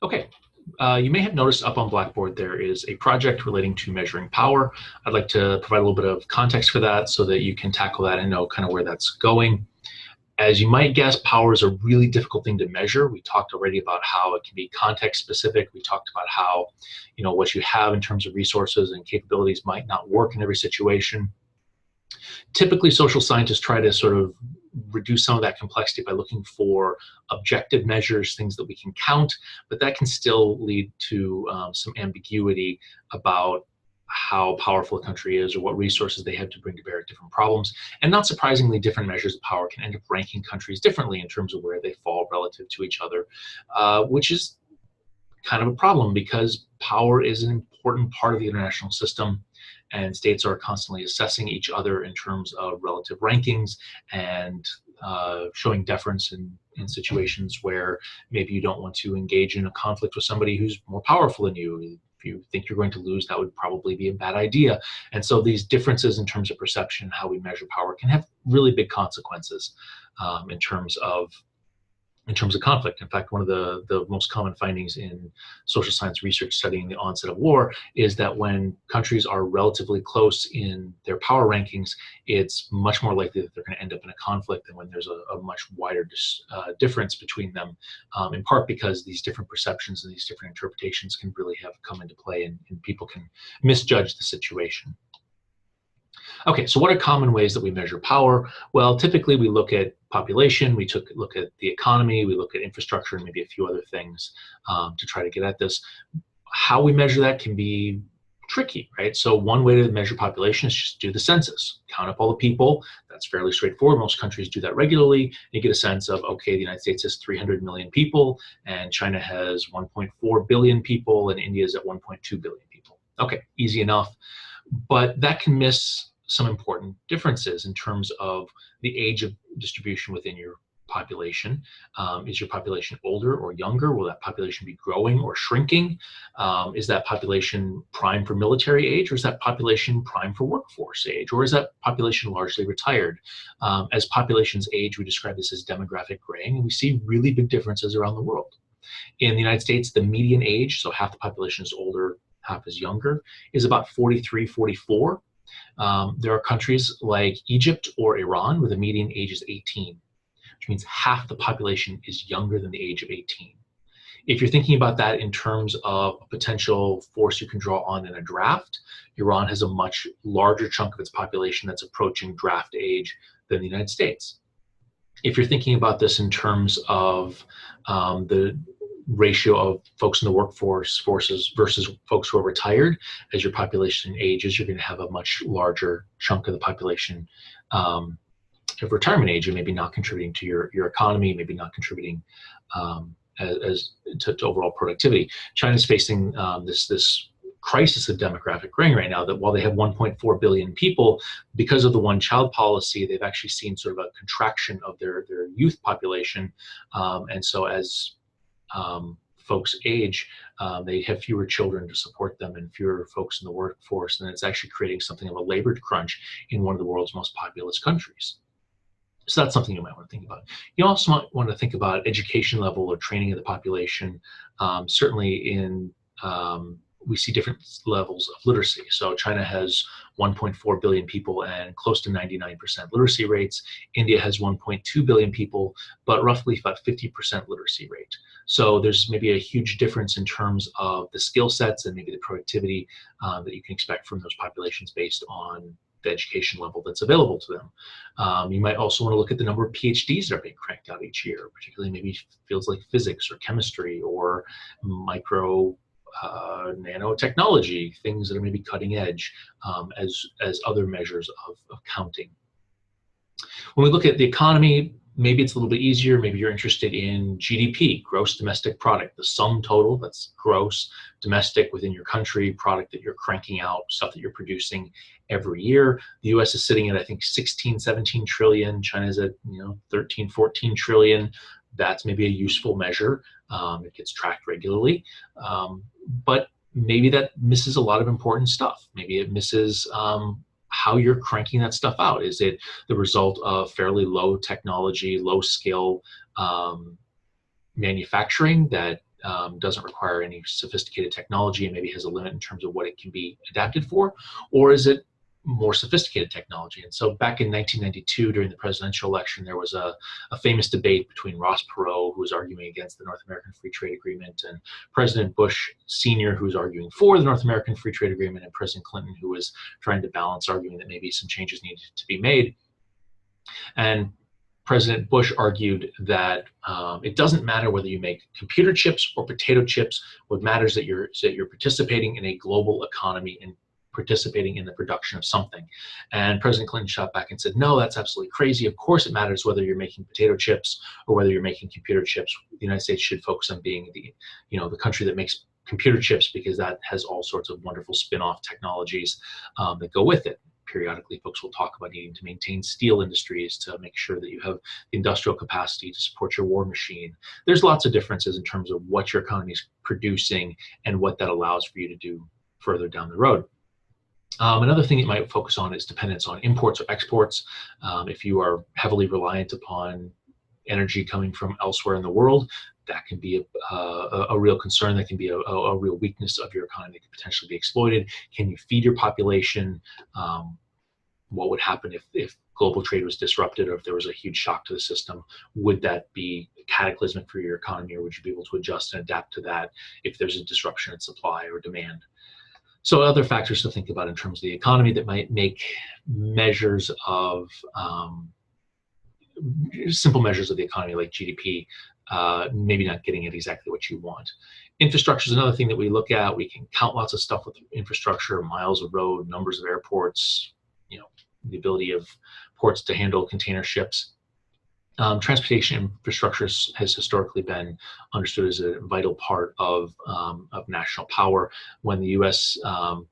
Okay, you may have noticed up on Blackboard there is a project relating to measuring power. I'd like to provide a little bit of context for that so that you can tackle that and know kind of where that's going. As you might guess, power is a really difficult thing to measure. We talked already about how it can be context specific. We talked about how, what you have in terms of resources and capabilities might not work in every situation. Typically, social scientists try to sort of reduce some of that complexity by looking for objective measures, things that we can count, but that can still lead to some ambiguity about how powerful a country is or what resources they have to bring to bear at different problems. And not surprisingly, different measures of power can end up ranking countries differently in terms of where they fall relative to each other, which is kind of a problem because power is an important part of the international system, and states are constantly assessing each other in terms of relative rankings and showing deference in situations where maybe you don't want to engage in a conflict with somebody who's more powerful than you. If you think you're going to lose, that would probably be a bad idea. And so these differences in terms of perception, how we measure power, can have really big consequences in terms of conflict. In fact, one of the most common findings in social science research studying the onset of war is that when countries are relatively close in their power rankings, it's much more likely that they're going to end up in a conflict than when there's a much wider difference between them, in part because these different perceptions and these different interpretations can really have come into play, and people can misjudge the situation. Okay, so what are common ways that we measure power? Well, typically we look at population, we look at the economy, we look at infrastructure, and maybe a few other things to try to get at this. How we measure that can be tricky, right? So one way to measure population is just do the census, count up all the people. That's fairly straightforward. Most countries do that regularly. You get a sense of, okay, the United States has 300 million people, and China has 1.4 billion people, and India is at 1.2 billion people. Okay, easy enough. But that can miss some important differences in terms of the age of distribution within your population. Is your population older or younger? Will that population be growing or shrinking? Is that population prime for military age, or is that population prime for workforce age, or is that population largely retired? As populations age, we describe this as demographic graying, and we see really big differences around the world. In the United States, the median age, so half the population is older, half is younger, is about 43, 44. There are countries like Egypt or Iran where the median age is 18, which means half the population is younger than the age of 18. If you're thinking about that in terms of a potential force you can draw on in a draft, Iran has a much larger chunk of its population that's approaching draft age than the United States. If you're thinking about this in terms of the ratio of folks in the workforce versus folks who are retired, as your population ages, you're going to have a much larger chunk of the population of retirement age and maybe not contributing to your economy, maybe not contributing to overall productivity. China's facing this crisis of demographic graying right now, that while they have 1.4 billion people, because of the one-child policy, they've actually seen sort of a contraction of their youth population. And so as folks age, they have fewer children to support them and fewer folks in the workforce, and it's actually creating something of a labor crunch in one of the world's most populous countries. So that's something you might want to think about. You also might want to think about education level or training of the population. Certainly we see different levels of literacy. So China has 1.4 billion people and close to 99% literacy rates. India has 1.2 billion people, but roughly about 50% literacy rate. So there's maybe a huge difference in terms of the skill sets and maybe the productivity that you can expect from those populations based on the education level that's available to them. You might also want to look at the number of PhDs that are being cranked out each year, particularly maybe fields like physics or chemistry or nanotechnology, things that are maybe cutting edge, as other measures of counting. When we look at the economy, maybe it's a little bit easier. Maybe you're interested in GDP, gross domestic product, the sum total, that's gross domestic within your country, product that you're cranking out, stuff that you're producing every year. The US is sitting at, I think, 16, 17 trillion. China's at 13, 14 trillion. That's maybe a useful measure. It gets tracked regularly. But maybe that misses a lot of important stuff. Maybe it misses how you're cranking that stuff out. Is it the result of fairly low technology, low skill manufacturing that doesn't require any sophisticated technology and maybe has a limit in terms of what it can be adapted for? Or is it more sophisticated technology? And so back in 1992, during the presidential election, there was a famous debate between Ross Perot, who was arguing against the North American Free Trade Agreement, and President Bush Sr., who was arguing for the North American Free Trade Agreement, and President Clinton, who was trying to balance, arguing that maybe some changes needed to be made. And President Bush argued that it doesn't matter whether you make computer chips or potato chips. What matters is that you're participating in a global economy and participating in the production of something. And President Clinton shot back and said, no, that's absolutely crazy. Of course it matters whether you're making potato chips or whether you're making computer chips. The United States should focus on being the country that makes computer chips, because that has all sorts of wonderful spin-off technologies that go with it. Periodically, folks will talk about needing to maintain steel industries to make sure that you have the industrial capacity to support your war machine. There's lots of differences in terms of what your economy is producing and what that allows for you to do further down the road. Another thing you might focus on is dependence on imports or exports. If you are heavily reliant upon energy coming from elsewhere in the world, that can be a real concern. That can be a real weakness of your economy that could potentially be exploited. Can you feed your population? What would happen if global trade was disrupted, or if there was a huge shock to the system? Would that be cataclysmic for your economy, or would you be able to adjust and adapt to that if there's a disruption in supply or demand? So other factors to think about in terms of the economy that might make measures of simple measures of the economy like GDP maybe not getting at exactly what you want. Infrastructure is another thing that we look at. We can count lots of stuff with infrastructure: miles of road, numbers of airports, the ability of ports to handle container ships. Transportation infrastructure has historically been understood as a vital part of national power. When the U.S.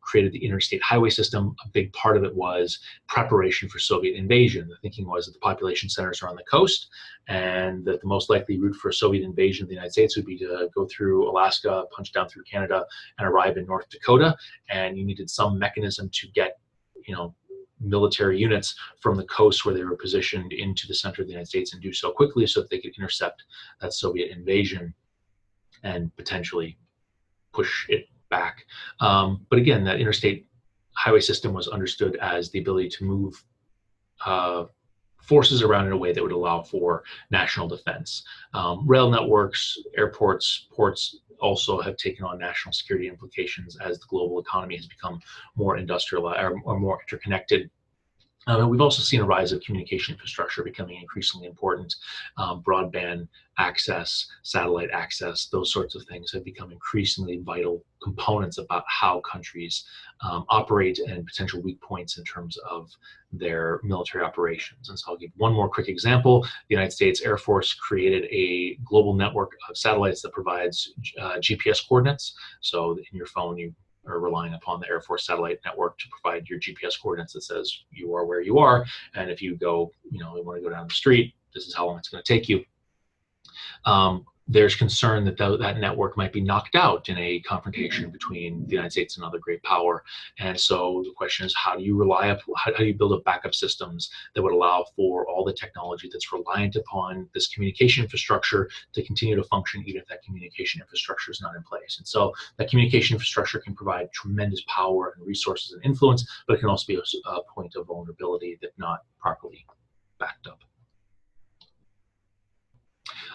Created the interstate highway system, a big part of it was preparation for Soviet invasion. The thinking was that the population centers are on the coast, and that the most likely route for a Soviet invasion of the United States would be to go through Alaska, punch down through Canada, and arrive in North Dakota. And you needed some mechanism to get, military units from the coast where they were positioned into the center of the United States, and do so quickly so that they could intercept that Soviet invasion and potentially push it back. But again, that interstate highway system was understood as the ability to move forces around in a way that would allow for national defense. Rail networks, airports, ports also have taken on national security implications as the global economy has become more industrial or more interconnected. And we've also seen a rise of communication infrastructure becoming increasingly important. Broadband access, satellite access, those sorts of things have become increasingly vital components about how countries operate, and potential weak points in terms of their military operations. And so I'll give one more quick example. The United States Air Force created a global network of satellites that provides GPS coordinates. So in your phone, you are relying upon the Air Force satellite network to provide your GPS coordinates that says you are where you are. And if you go, you want to go down the street, this is how long it's going to take you. There's concern that that network might be knocked out in a confrontation between the United States and another great power. And so the question is, how do you how do you build up backup systems that would allow for all the technology that's reliant upon this communication infrastructure to continue to function, even if that communication infrastructure is not in place? And so that communication infrastructure can provide tremendous power and resources and influence, but it can also be a point of vulnerability if not properly backed up.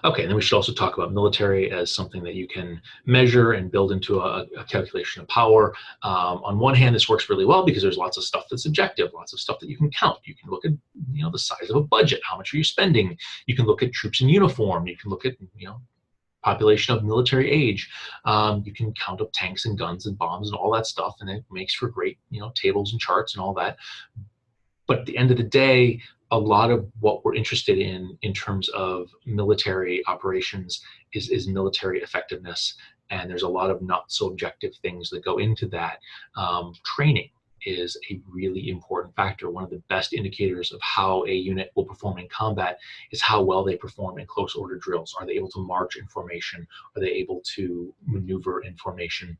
Okay, and then we should also talk about military as something that you can measure and build into a calculation of power. On one hand, this works really well because there's lots of stuff that's objective, lots of stuff that you can count. You can look at the size of a budget, how much are you spending? You can look at troops in uniform. You can look at population of military age. You can count up tanks and guns and bombs and all that stuff, and it makes for great tables and charts and all that. But at the end of the day, a lot of what we're interested in terms of military operations is military effectiveness. And there's a lot of not so objective things that go into that. Training is a really important factor. One of the best indicators of how a unit will perform in combat is how well they perform in close order drills. Are they able to march in formation? Are they able to maneuver in formation?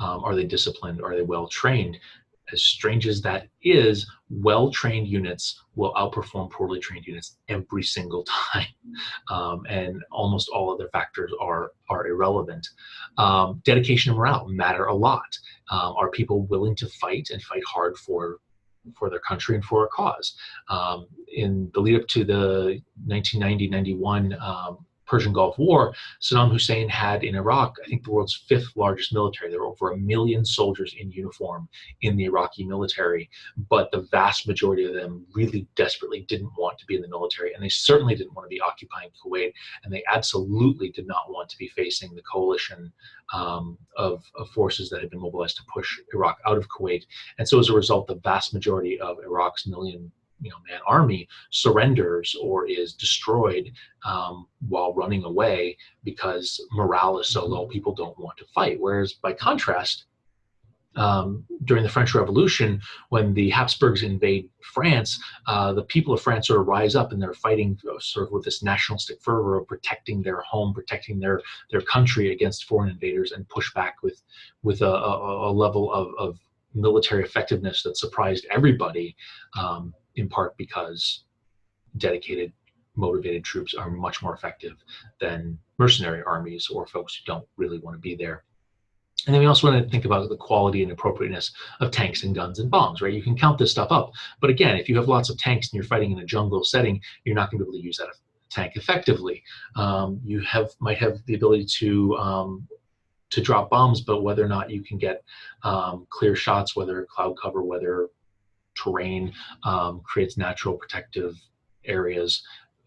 Are they disciplined? Are they well trained? as strange as that is, well-trained units will outperform poorly trained units every single time. And almost all other factors are irrelevant. Dedication and morale matter a lot. Are people willing to fight and fight hard for their country and for a cause? In the lead up to the 1990-91 Persian Gulf War, Saddam Hussein had in Iraq, I think, the world's 5th largest military. There were over 1 million soldiers in uniform in the Iraqi military, but the vast majority of them really desperately didn't want to be in the military, and they certainly didn't want to be occupying Kuwait, and they absolutely did not want to be facing the coalition of forces that had been mobilized to push Iraq out of Kuwait. And so as a result, the vast majority of Iraq's million man army surrenders or is destroyed while running away because morale is so low, people don't want to fight. Whereas by contrast, during the French Revolution, when the Habsburgs invade France, the people of France sort of rise up and they're fighting sort of with this nationalistic fervor of protecting their home, protecting their country against foreign invaders, and push back with a level of military effectiveness that surprised everybody, in part because dedicated, motivated troops are much more effective than mercenary armies or folks who don't really want to be there. And then we also want to think about the quality and appropriateness of tanks and guns and bombs, right? You can count this stuff up. But again, if you have lots of tanks and you're fighting in a jungle setting, you're not going to be able to use that tank effectively. You might have the ability to drop bombs, but whether or not you can get clear shots, whether cloud cover, whether terrain creates natural protective areas,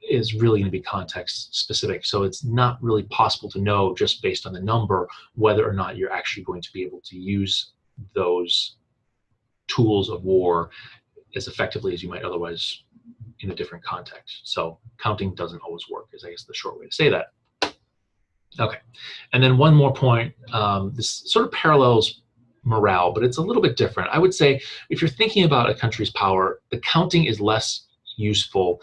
is really going to be context specific. So it's not really possible to know just based on the number whether or not you're actually going to be able to use those tools of war as effectively as you might otherwise in a different context. So counting doesn't always work, is I guess the short way to say that. Okay, and then one more point. This sort of parallels morale, but it's a little bit different. I would say if you're thinking about a country's power, the counting is less useful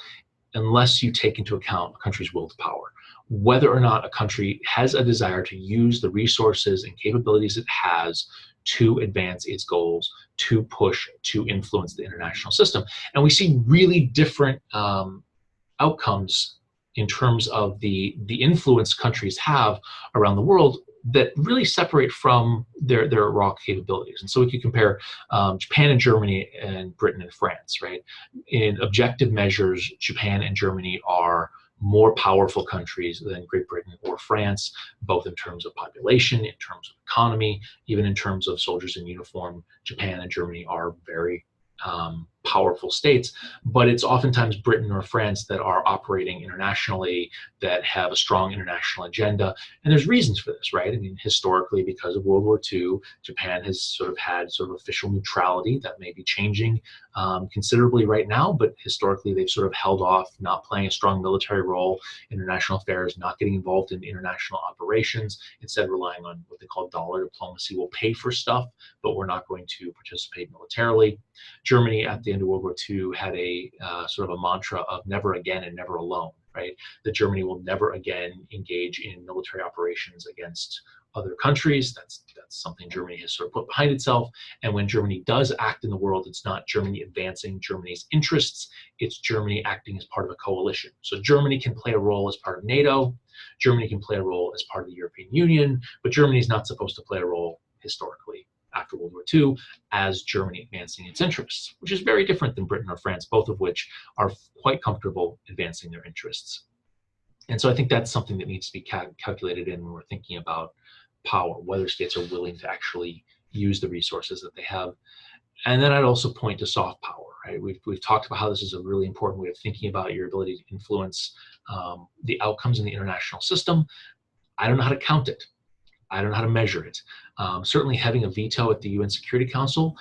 unless you take into account a country's will to power. Whether or not a country has a desire to use the resources and capabilities it has to advance its goals, to push, to influence the international system. And we see really different outcomes in terms of the influence countries have around the world that really separate from their raw capabilities. And so we could compare Japan and Germany and Britain and France, right? In objective measures, Japan and Germany are more powerful countries than Great Britain or France, both in terms of population, in terms of economy, even in terms of soldiers in uniform. Japan and Germany are very powerful states, but it's oftentimes Britain or France that are operating internationally, that have a strong international agenda. And there's reasons for this, right? I mean, historically, because of World War II, Japan has sort of had sort of official neutrality that may be changing considerably right now, but historically they've sort of held off, not playing a strong military role in international affairs, not getting involved in international operations, instead relying on what they call dollar diplomacy. We'll pay for stuff, but we're not going to participate militarily. Germany at the end of World War II had a sort of a mantra of never again and never alone, right? That Germany will never again engage in military operations against other countries. That's something Germany has sort of put behind itself. And when Germany does act in the world, it's not Germany advancing Germany's interests, it's Germany acting as part of a coalition. So Germany can play a role as part of NATO, Germany can play a role as part of the European Union, but Germany is not supposed to play a role historically after World War II as Germany advancing its interests, which is very different than Britain or France, both of which are quite comfortable advancing their interests. And so I think that's something that needs to be calculated in when we're thinking about power, whether states are willing to actually use the resources that they have. And then I'd also point to soft power, right? We've talked about how this is a really important way of thinking about your ability to influence the outcomes in the international system. I don't know how to count it. I don't know how to measure it. Certainly having a veto at the UN Security Council,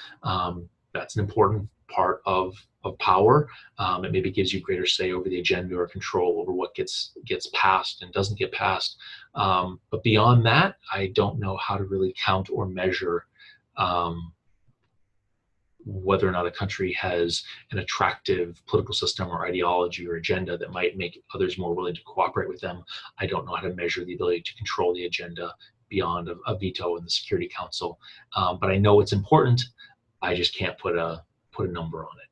that's an important part of power. It maybe gives you greater say over the agenda or control over what gets passed and doesn't get passed. But beyond that, I don't know how to really count or measure whether or not a country has an attractive political system or ideology or agenda that might make others more willing to cooperate with them. I don't know how to measure the ability to control the agenda beyond a veto in the Security Council. But I know it's important. I just can't put a number on it.